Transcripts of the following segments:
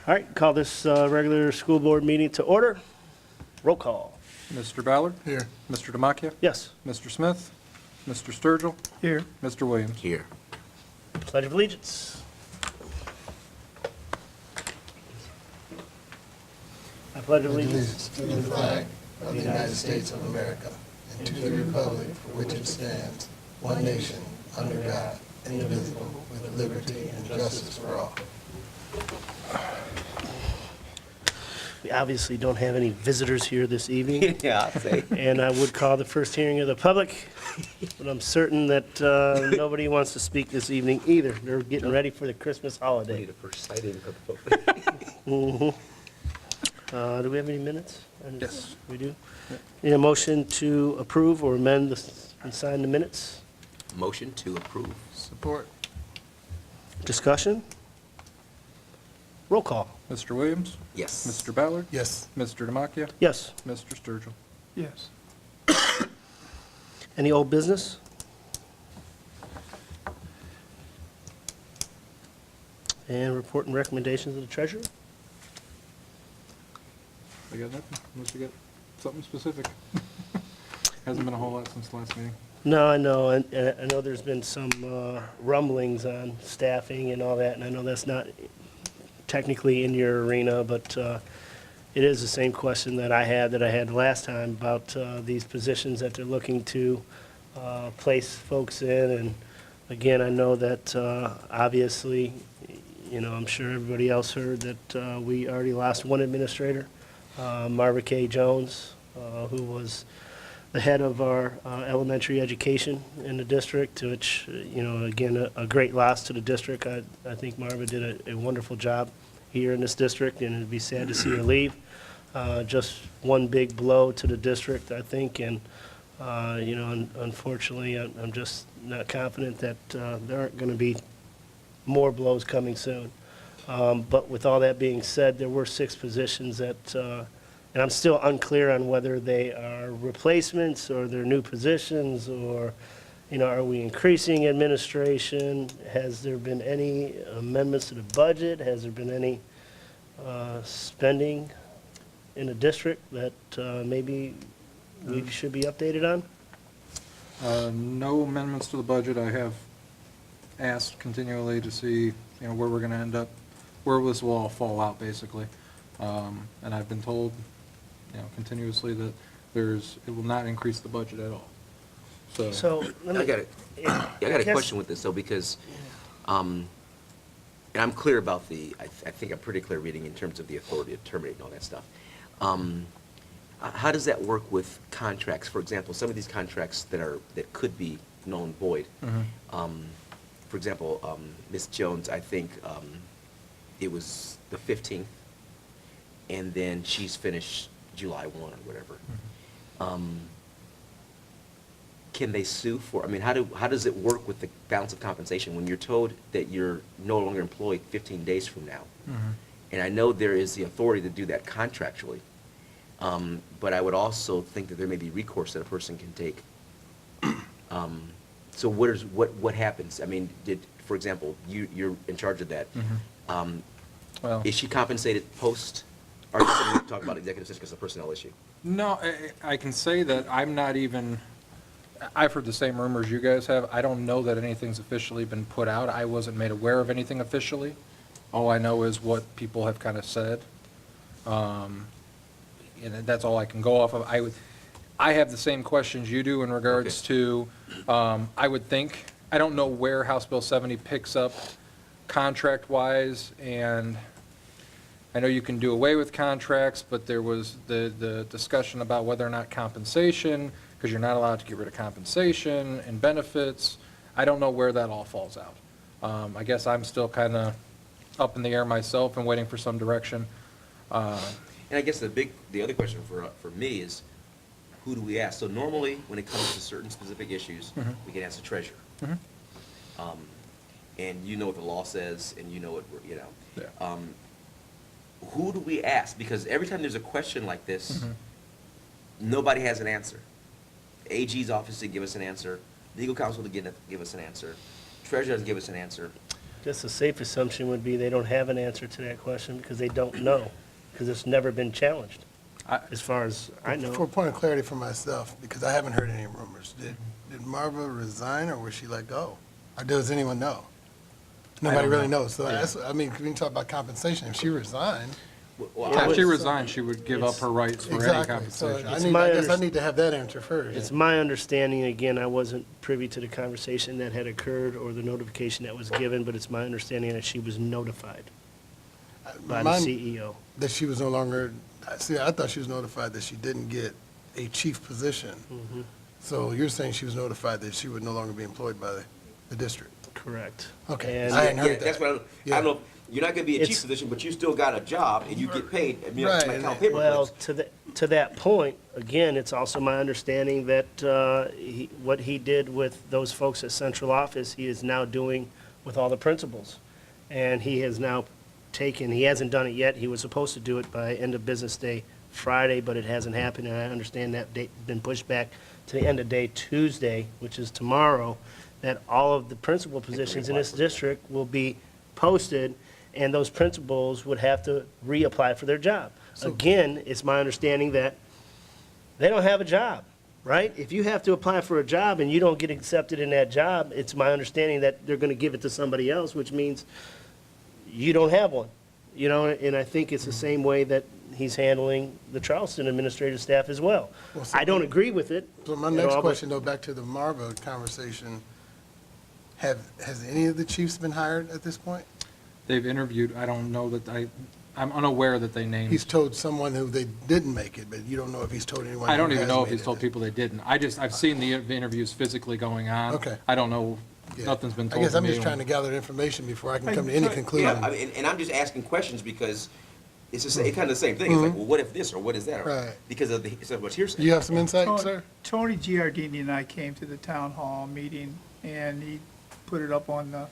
All right, call this regular school board meeting to order. Roll call. Mr. Ballard? Here. Mr. Demakia? Yes. Mr. Smith? Mr. Sturgill? Here. Mr. Williams? Here. Pledge of Allegiance. I pledge allegiance. Allegiance to the flag of the United States of America and to the republic for which it stands, one nation, under God, indivisible, with liberty and justice for all. We obviously don't have any visitors here this evening, Yeah, I'll say. and I would call the first hearing of the public, but I'm certain that nobody wants to speak this evening either. They're getting ready for the Christmas We holiday. need a first sighting of the public. Do we have any minutes? Yes. We do? Need a motion to approve or amend and sign the minutes? Motion to approve. Support. Discussion? Roll call. Mr. Williams? Yes. Mr. Ballard? Yes. Mr. Demakia? Yes. Mr. Sturgill? Yes. Any old business? And report and recommendations of the treasurer? I got nothing, unless you got something specific. Hasn't been a whole lot since the last meeting. No, I know, and I know there's been some rumblings on staffing and all that, and I know that's not technically in your arena, but it is the same question that I had last time about these positions that they're looking to place folks in. And again, I know that obviously, you know, I'm sure everybody else heard that we already lost one administrator, Marva K. Jones, who was the head of our elementary education in the district, which, you know, again, a great loss to the district. I think Marva did a wonderful job here in this district, and it'd be sad to see her leave. Just one big blow to the district, I think, and, you know, unfortunately, I'm just not confident that there aren't going to be more blows coming soon. But with all that being said, there were 6 positions that, and I'm still unclear on whether they are replacements or they're new positions, or, you know, are we increasing administration? Has there been any amendments to the budget? Has there been any spending in the district that maybe we should be updated on? No amendments to the budget. I have asked continually to see, you know, where we're gonna end up, where this will all fall out, basically. And I've been told, you know, continuously that it will not increase the budget at all. So, let me. I got a question with this, though, because, and I'm clear about I think I'm pretty clear reading in terms of the authority to terminate and all that stuff. How does that work with contracts? For example, some of these contracts that could be null and void. For example, Ms. Jones, I think it was the 15th, and then she's finished July 1 or whatever. Can they sue for, I mean, how does it work with the balance of compensation when you're told that you're no longer employed 15 days from now? And I know there is the authority to do that contractually, but I would also think that there may be recourse that a person can take. So what happens? I mean, for example, you're in charge of that. Well, Is she compensated post, or is something we talk about executive session because it's a personnel issue? no, I can say that I'm not even, I've heard the same rumors you guys have. I don't know that anything's officially been put out. I wasn't made aware of anything officially. All I know is what people have kind of said. And that's all I can go off of. I have the same questions you do in regards to, I would think, I don't know where House Bill 70 picks up contract-wise, and I know you can do away with contracts, but there was the discussion about whether or not compensation, because you're not allowed to get rid of compensation and benefits. I don't know where that all falls out. I guess I'm still kind of up in the air myself and waiting for some direction. And I guess the other question for me is, who do we ask? So normally, when it comes to certain specific issues, we can ask the treasurer. And you know what the law says, and you know what, you know. Yeah. Who do we ask? Because every time there's a question like this, nobody has an answer. AG's office didn't give us an answer. Legal counsel didn't give us an answer. Treasurer doesn't give us an answer. guess the safe assumption would be they don't have an answer to that question because they don't know, because it's never been challenged, as far as I For a know. point of clarity for myself, because I haven't heard any rumors, did Marva resign or was she let go? Or does anyone know? Nobody don't really know. knows. So that's, I mean, we can talk about compensation. If she resigned, Well, Yeah, I if she was- resigned, she would give up her rights for any exactly. So compensation. I guess I need to have that answer first. It's my understanding, again, I wasn't privy to the conversation that had occurred or the notification that was given, but it's my understanding that she was notified by the Mine- CEO. That she was no longer, see, I thought she was notified that she didn't get a chief position. Mm-hmm. So you're saying she was notified that she would no longer be employed by the district? Correct. Okay. And I hadn't heard Yeah, that's that. what I don't know, you're not gonna be a chief It's- position, but you still got a job and you get paid, I mean, Right, like and count that- well, paper to that point, again, it's also my understanding that what he did with those folks at central office, he is now doing with all the principals. And he has now taken, he hasn't done it yet, he was supposed to do it by end of business day Friday, but it hasn't happened, and I understand that date been pushed back to the end of day Tuesday, which is tomorrow, that all of the principal positions in this district will be posted, and those principals would have to reapply for their job. Again, it's my understanding that they don't have a job, right? If you have to apply for a job and you don't get accepted in that job, it's my understanding that they're gonna give it to somebody else, which means you don't have one. You know, and I think it's the same way that he's handling the Charleston administrative staff as well. Well, so- I don't agree with it. So my at next all, but- question, though, back to the Marva conversation, has any of the chiefs been hired at this point? They've interviewed, I don't know that I'm unaware that they named. He's told someone who they didn't make it, but you don't know if he's told anyone I don't who even has know if made he's it. told people they didn't. I've seen the interviews physically going on. Okay. I don't know, Yeah. nothing's been I told guess to I'm me. just trying to gather information before I can come to any Yeah, conclusion. I mean, and I'm just asking questions because it's just, it's kind of the same thing. It's like, well, what if this or what is that? Mm-hmm. Right. Because of the, so what's hearsay. You have some insight, sir? Tony Giardini and I came to the town hall meeting, and he put it up on the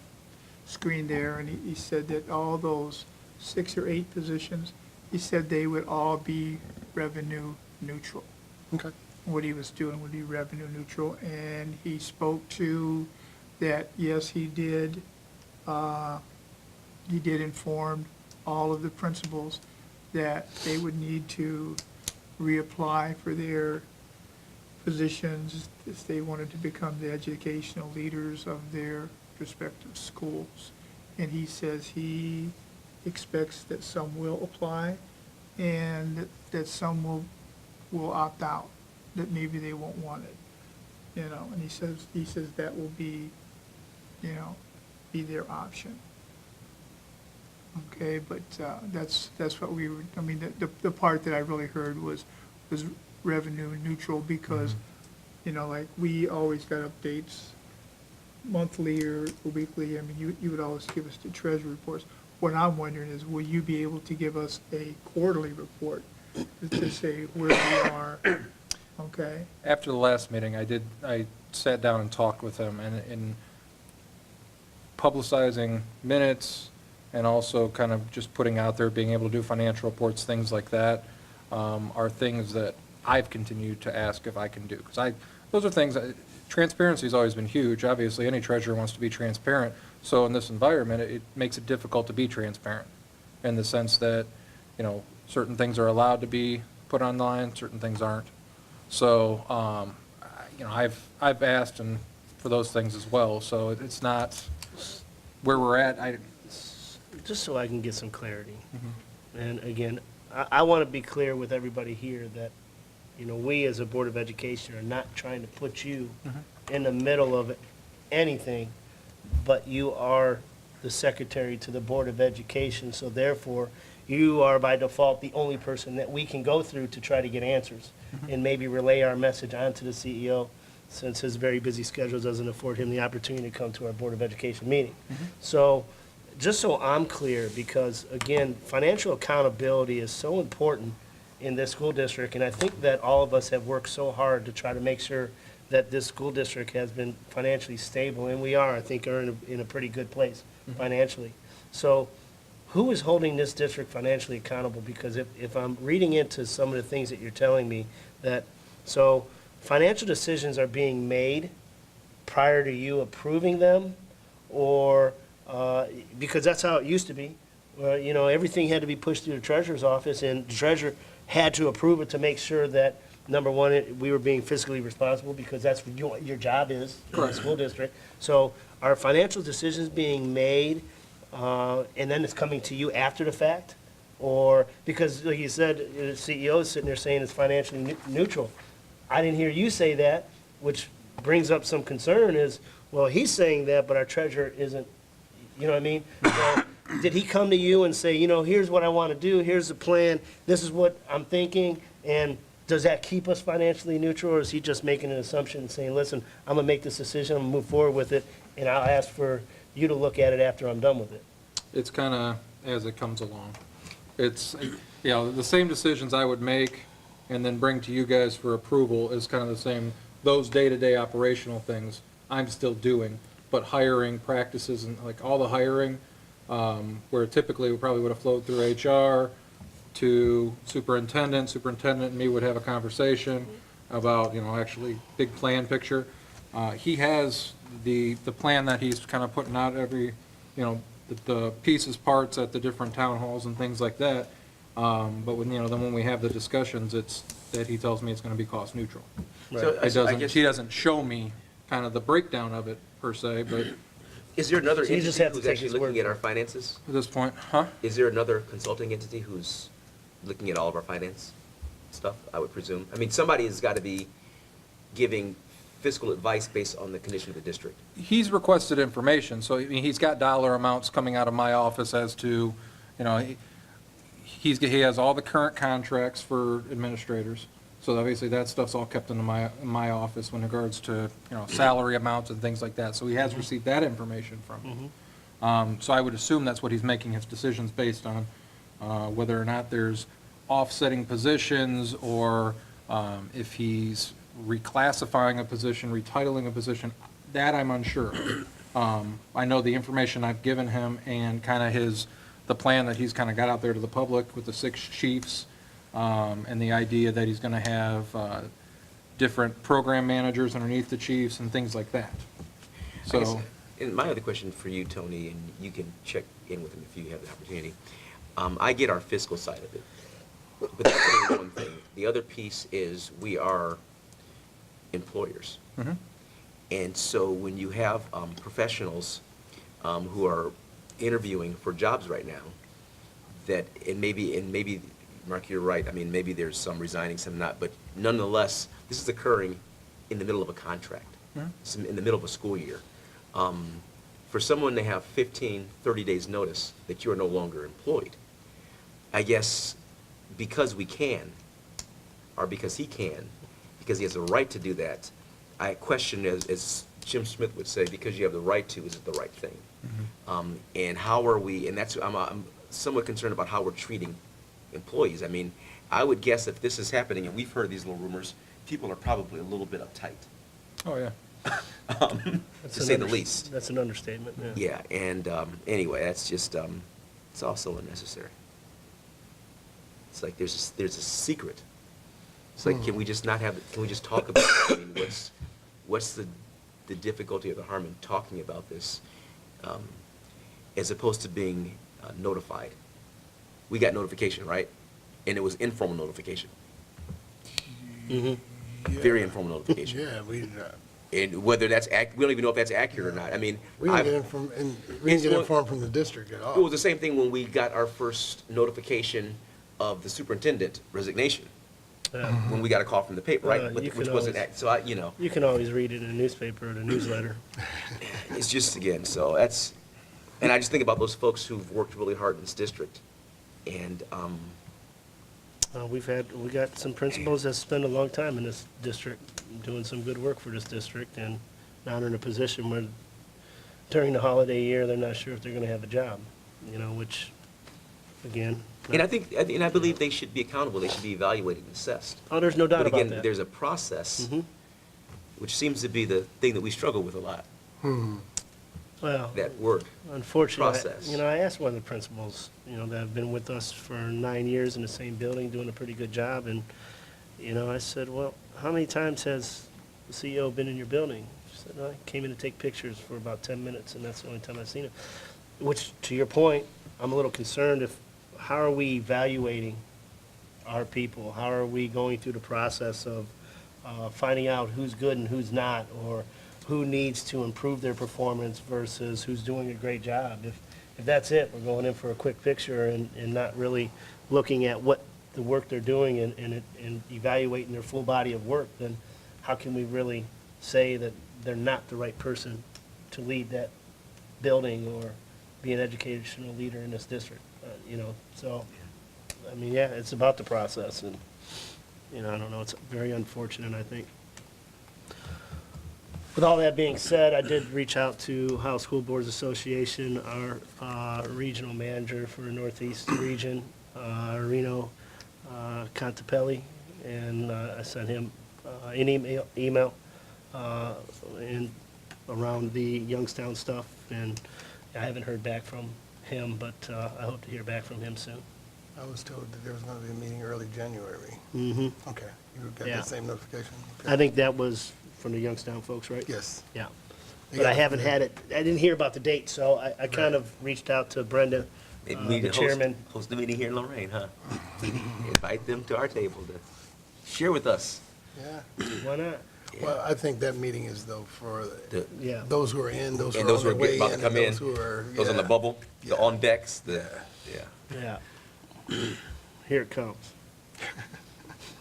screen there, and he said that all those 6 or 8 positions, he said they would all be revenue neutral. Okay. What he was doing would be revenue neutral, and he spoke to that, yes, he did inform all of the principals that they would need to reapply for their positions if they wanted to become the educational leaders of their respective schools. And he says he expects that some will apply and that some will opt out, that maybe they won't want it, you know, and he says that will be, you know, be their option. Okay, but that's what we were, I mean, the part that I really heard was revenue neutral because, you know, like, we always got updates monthly or weekly. I mean, you would always give us the treasury reports. What I'm wondering is, will you be able to give us a quarterly report to say where we are? Okay? After the last meeting, I sat down and talked with him, and in publicizing minutes and also kind of just putting out there, being able to do financial reports, things like that, are things that I've continued to ask if I can do. Because those are things, transparency has always been huge. Obviously, any treasurer wants to be transparent. So in this environment, it makes it difficult to be transparent in the sense that, you know, certain things are allowed to be put online, certain things aren't. So, you know, I've asked and for those things as well. So it's not where we're at. Just so I can get some clarity. And again, I want to be clear with everybody here that, you know, we as a Board of Education are not trying to put you in the middle of anything, but you are the secretary to the Board of Education, so therefore, you are by default the only person that we can go through to try to get answers and maybe relay our message onto the CEO, since his very busy schedule doesn't afford him the opportunity to come to our Board of Education meeting. So, just so I'm clear, because again, financial accountability is so important in this school district, and I think that all of us have worked so hard to try to make sure that this school district has been financially stable, and we are, I think, are in a pretty good place financially. So who is holding this district financially accountable? Because if I'm reading into some of the things that you're telling me, that, so financial decisions are being made prior to you approving them, or because that's how it used to be. You know, everything had to be pushed through the treasurer's office, and the treasurer had to approve it to make sure that, number one, we were being fiscally responsible, because that's what your job is in the school district. So are financial decisions being made, and then it's coming to you after the fact? Or, because like you said, the CEO is sitting there saying it's financially neutral. I didn't hear you say that, which brings up some concern is, well, he's saying that, but our treasurer isn't, you know what I mean? So, did he come to you and say, you know, here's what I want to do, here's the plan, this is what I'm thinking, and does that keep us financially neutral, or is he just making an assumption and saying, listen, I'm going to make this decision, I'm going to move forward with it, and I'll ask for you to look at it after I'm done with it? It's kind of as it comes along. It's, you know, the same decisions I would make and then bring to you guys for approval is kind of the same, those day-to-day operational things I'm still doing, but hiring practices and like all the hiring, where typically we probably would have flowed through HR to superintendent and me would have a conversation about, you know, actually big plan picture. He has the plan that he's kind of putting out every, you know, the pieces, parts at the different town halls and things like that. But when, you know, then when we have the discussions, it's that he tells me it's going to be cost neutral. So It I doesn't, guess- he doesn't show me kind of the breakdown of it per se, but Is there another So you just entity have to who's take actually his word looking at for our it. finances? at this point, huh? Is there another consulting entity who's looking at all of our finance stuff, I would presume? I mean, somebody has got to be giving fiscal advice based on the condition of the district. He's requested information, so I mean, he's got dollar amounts coming out of my office as to, you know, he has all the current contracts for administrators. So obviously that stuff's all kept in my office in regards to, you know, salary amounts and things like that. So he has received that information from me. So I would assume that's what he's making his decisions based on, whether or not there's offsetting positions or if he's reclassifying a position, retitling a position, that I'm unsure of. I know the information I've given him and kind of the plan that he's kind of got out there to the public with the 6 chiefs, and the idea that he's going to have different program managers underneath the chiefs and things like that. I guess, So, and my other question for you, Tony, and you can check in with him if you have the opportunity. I get our fiscal side of it, but that's only one thing. The other piece is we are employers. mhm. And so when you have professionals who are interviewing for jobs right now, that, and maybe, Mark, you're right, I mean, maybe there's some resigning, some not, but nonetheless, this is occurring in the middle of a contract, Mhm. It's in the middle of a school year. For someone to have 15, 30 days' notice that you are no longer employed, I guess because we can, or because he can, because he has a right to do that, I question, as Jim Smith would say, because you have the right to, is it the right thing? And how are we, and that's, I'm somewhat concerned about how we're treating employees. I mean, I would guess if this is happening, and we've heard these little rumors, people are probably a little bit uptight, Oh, yeah. to say the least. That's an understatement, yeah. Yeah, and anyway, that's just, it's also unnecessary. It's like there's a secret. It's like, can we just not have, can we just talk about it? I mean, what's the difficulty or the harm in talking about this, as opposed to being notified? We got notification, right? And it was informal notification, very informal notification. Yeah, we And whether that's, we don't even know if that's accurate or not. I mean, didn't I've- get informed, and we didn't get informed from the district at all. It was the same thing when we got our first notification of the superintendent resignation, when we got a call from the paper, right? You Which can wasn't, always- so you know, You can always read it in a newspaper or the newsletter. it's just, again, so that's, and I just think about those folks who've worked really hard in this district, and, We got some principals that spend a long time in this district, doing some good work for this district, and now they're in a position where during the holiday year, they're not sure if they're gonna have a job, you know, which, again. and I believe they should be accountable, they should be evaluated and assessed. Oh, there's no doubt But about again, that. there's a process, Mhm. which seems to be the thing that we struggle with a lot, Well, that word. unfortunately, process. you know, I asked one of the principals, you know, that have been with us for 9 years in the same building, doing a pretty good job, and, you know, I said, well, how many times has the CEO been in your building? She said, I came in to take pictures for about 10 minutes, and that's the only time I've seen him. which, to your point, I'm a little concerned if, how are we evaluating our people? How are we going through the process of finding out who's good and who's not, or who needs to improve their performance versus who's doing a great job? If that's it, we're going in for a quick picture and not really looking at what the work they're doing and evaluating their full body of work, then how can we really say that they're not the right person to lead that building or be an educational leader in this district? You know, so, I mean, yeah, it's about the process, and, you know, I don't know, it's very unfortunate, I think. With all that being said, I did reach out to Ohio School Boards Association, our regional manager for Northeast Region, Reno Contepelli, and I sent him an email in around the Youngstown stuff, and I haven't heard back from him, but I hope to hear back from him soon. I was told that there was going to be a meeting early January. Mm-hmm. Okay, you got Yeah. that same notification? Okay. I think that was from the Youngstown folks, right? Yes. Yeah. They But got I it haven't from had it, I didn't hear about the date, so I kind of reached out to Brenda, Maybe we the need to chairman. host a meeting here in Lorain, huh? Invite them to our table to share with us. Yeah. Why not? Well, I think that meeting is though for The- Yeah. those who are in, those who And are those on who their are way about to in, come and in, those who are, those on the yeah. bubble, the Yeah. on decks, the, Yeah. yeah. Yeah. Here it comes.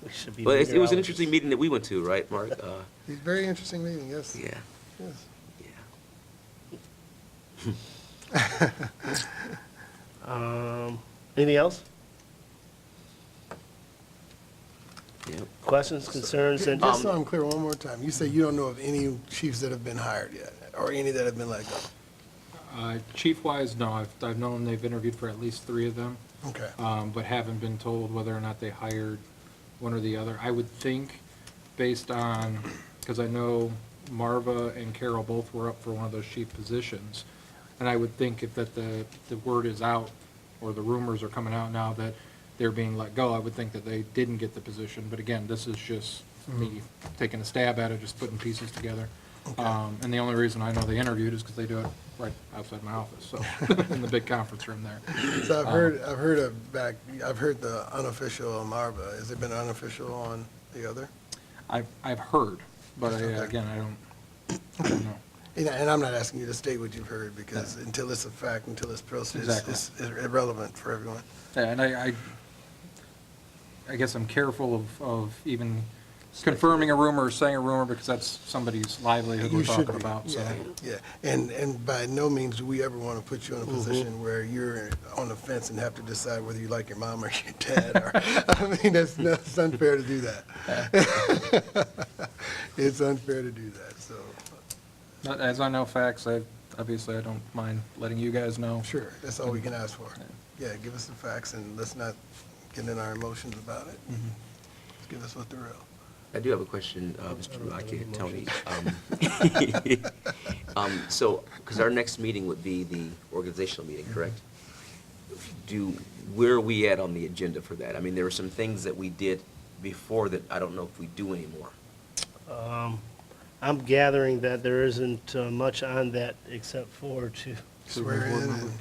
We should be Well, it was an meteorologists. interesting meeting that we went to, right, Mark? It's a very interesting meeting, yes. Yeah, Yes. yeah. Anything else? Yeah. Questions, concerns, and, Just so I'm clear, one more time, you say you don't know of any chiefs that have been hired yet, or any that have been let go? Chief-wise, no, I've known they've interviewed for at least 3 of them, Okay. but haven't been told whether or not they hired one or the other. I would think, based on, because I know Marva and Carol both were up for one of those chief positions, and I would think if that the word is out, or the rumors are coming out now that they're being let go, I would think that they didn't get the position. But again, this is just me taking a stab at it, just putting pieces together. And the only reason I know they interviewed is because they do it right outside my office, so, in the big conference room there. So I've heard the unofficial on Marva. Has there been an unofficial on the other? I've heard, but Okay. again, I don't know. And I'm not asking you to state what you've heard, because until it's a fact, until it's posted, Exactly. it's irrelevant for everyone. Yeah, and I guess I'm careful of even confirming a rumor or saying a rumor, because that's somebody's livelihood we're You should talking be, about, so. yeah. And by no means do we ever want to put you in a position where you're on the fence and have to decide whether you like your mom or your dad, or, I mean, that's unfair to do that. It's unfair to do that, so, But as I know facts, obviously I don't mind letting you guys know. sure, that's all we can ask for. Yeah, give us the facts, and let's not get in our emotions about it. Just give us what the real. I do have a question, Mr. Rocky and Tony. So, because our next meeting would be the organizational meeting, correct? Where are we at on the agenda for that? I mean, there were some things that we did before that I don't know if we do anymore. I'm gathering that there isn't much on that except for to Swear in and,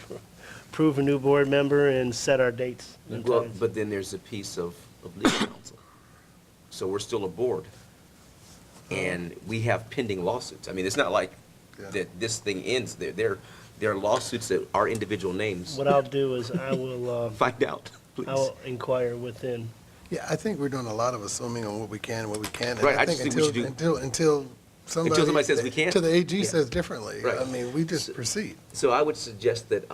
approve a new board member and set our dates and Well, times. but then there's a piece of legal counsel. So we're still a board. And we have pending lawsuits. I mean, it's not like Yeah. that this thing ends there. There are lawsuits that are individual names. What I'll do is I Find out, please. will inquire within. yeah, I think we're doing a lot of assuming on what we can and what we can't. And Right, I think just think we should do- until somebody. somebody says we can't? Till the AG Yeah. says differently. Right. I mean, we just So- proceed. So I would suggest that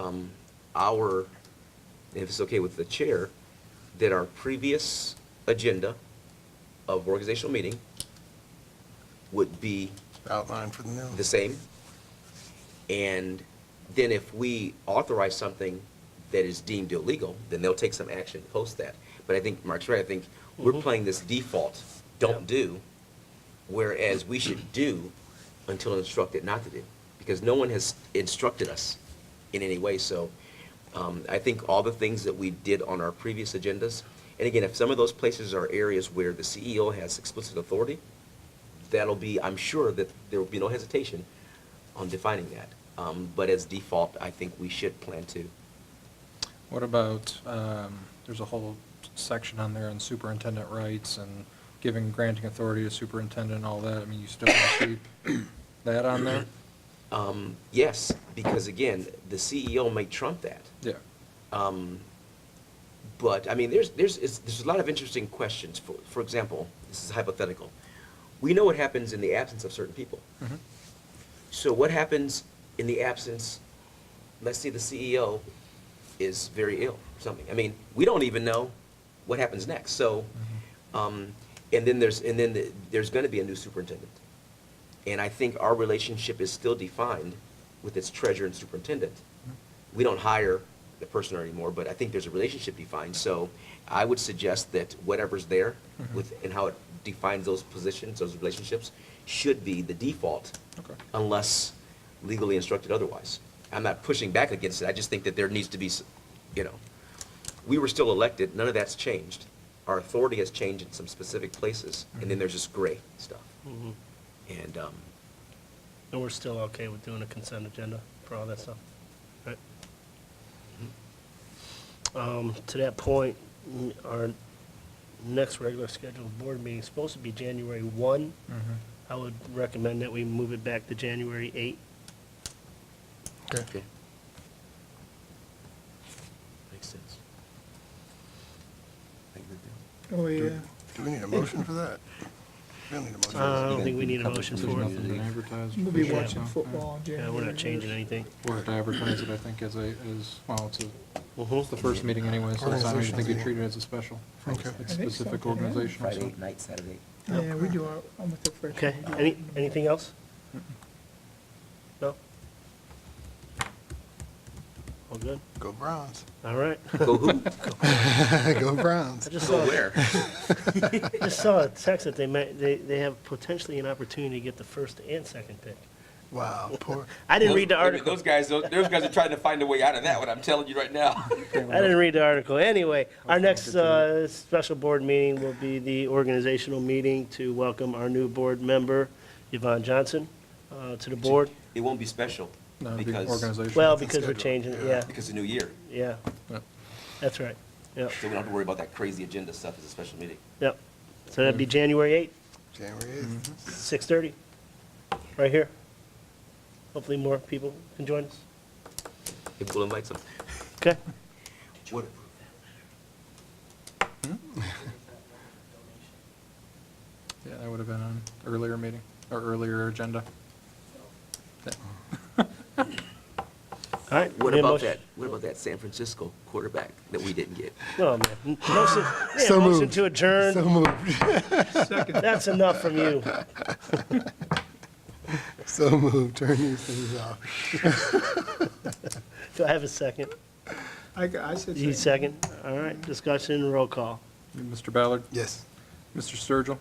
if it's okay with the chair, that our previous agenda of organizational meeting would be Outline for the new. the same. And then if we authorize something that is deemed illegal, then they'll take some action post that. But I think, Mark's right, I think we're playing this default, don't do, whereas we should do until instructed not to do. Because no one has instructed us in any way, so I think all the things that we did on our previous agendas, and again, if some of those places are areas where the CEO has explicit authority, that'll be, I'm sure that there will be no hesitation on defining that. But as default, I think we should plan to. What about, there's a whole section on there on superintendent rights and granting authority to superintendent and all that. I mean, you still want to keep that on there? Yes, because again, the CEO may trump that. Yeah. But, I mean, there's a lot of interesting questions. For example, this is hypothetical. We know what happens in the absence of certain people. Mm-hmm. So what happens in the absence, let's say the CEO is very ill or something. I mean, we don't even know what happens next. So, and then there's going to be a new superintendent. And I think our relationship is still defined with its treasurer and superintendent. We don't hire the person anymore, but I think there's a relationship defined. So I would suggest that whatever's there with and how it defines those positions, those relationships, should be the default, Okay. unless legally instructed otherwise. I'm not pushing back against it. I just think that there needs to be, we were still elected. None of that's changed. Our authority has changed in some specific places, and then there's just gray stuff. Mhm. And And we're still okay with doing a consent agenda for all that stuff, right? To that point, our next regular scheduled board meeting is supposed to be January 1. I would recommend that we move it back to January 8. okay. Makes sense. Oh, yeah. Do we need a motion for that? We don't need a motion. I don't think we need a motion There's for nothing it. to advertise. We'll be Yeah. watching football in Yeah, January. we're not changing anything. We'll have to advertise it, I think, it's Mhm. the first meeting anyway, so it's not, I think you Organizational treat it as a special. Okay. It's I think so, specific yeah. organizational. so- Friday night, Saturday. Yeah, we do almost a fresh. Okay, anything else? No? All good? Go Browns. All right. Go who? Go Browns. I just Go saw, where? just saw a text that they have potentially an opportunity to get the first and second pick. Wow, poor. I didn't read the article. Those guys are trying to find a way out of that one, I'm telling you right now. I didn't read the article. Anyway, our next special board meeting will be the organizational meeting to welcome our new board member, Yvonne Johnson, to the board. It won't be special No, it'd be because, organizational. Well, the because we're schedule, changing, yeah. yeah, because of New Year. yeah. Yep. That's right. Yep, So we don't have to worry about that crazy agenda stuff as a special meeting. yep. So that'd be January 8th, January 8th. 6:30, right here. Hopefully more people can join us. Maybe we'll invite some. Okay? What? Yeah, that would have been on earlier meeting, or earlier agenda. All right. What need a about motion? that? What about that San Francisco quarterback that we didn't get? Oh, man. Motion, yeah, So motion moved. to adjourn. So moved. That's enough from you. So moved. Turn these things off. Do I have a second? I said. You second? All right, discussion, roll call. Mr. Ballard, Yes. Mr. Sturgill,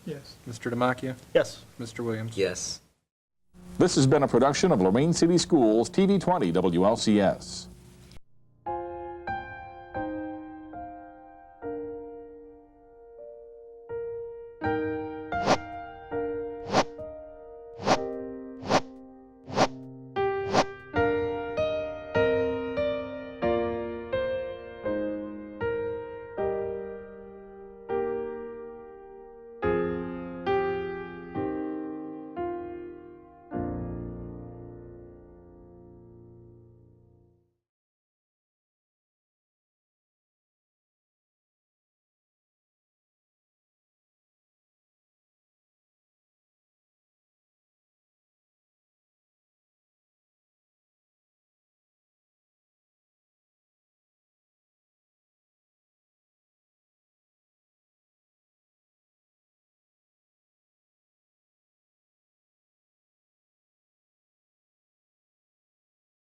Yes. Mr. Demakia, Yes. Mr. Williams. Yes. This has been a production of Lorain City Schools TV 20 WLCS.